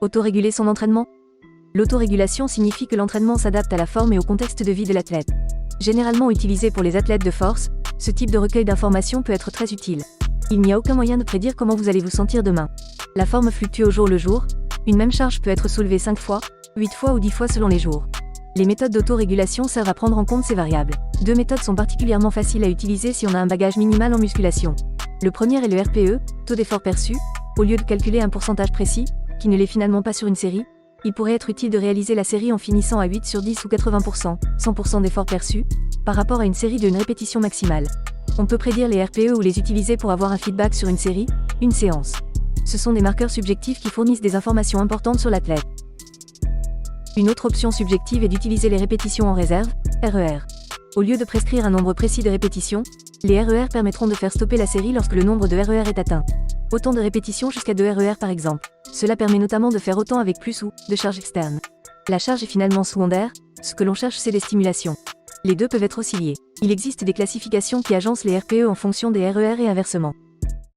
Autoréguler son entraînement. L'autorégulation signifie que l'entraînement s'adapte à la forme et au contexte de vie de l'athlète. Généralement utilisé pour les athlètes de force, ce type de recueil d'informations peut être très utile. Il n'y a aucun moyen de prédire comment vous allez vous sentir demain. La forme fluctue au jour le jour, une même charge peut être soulevée 5 fois, 8 fois ou 10 fois selon les jours. Les méthodes d'autorégulation servent à prendre en compte ces variables. Deux méthodes sont particulièrement faciles à utiliser si on a un bagage minimal en musculation. Le premier est le RPE, taux d'effort perçu. Au lieu de calculer un pourcentage précis, qui ne l'est finalement pas sur une série, il pourrait être utile de réaliser la série en finissant à 8 sur 10 ou 80%, 100% d'effort perçu, par rapport à une série d'une répétition maximale. On peut prédire les RPE ou les utiliser pour avoir un feedback sur une série, une séance. Ce sont des marqueurs subjectifs qui fournissent des informations importantes sur l'athlète. Une autre option subjective est d'utiliser les répétitions en réserve, RER. Au lieu de prescrire un nombre précis de répétitions, les RER permettront de faire stopper la série lorsque le nombre de RER est atteint. Autant de répétitions jusqu'à 2 RER par exemple. Cela permet notamment de faire autant avec plus ou de charge externe. La charge est finalement secondaire, ce que l'on cherche c'est des stimulations. Les deux peuvent être aussi liés. Il existe des classifications qui agencent les RPE en fonction des RER et inversement.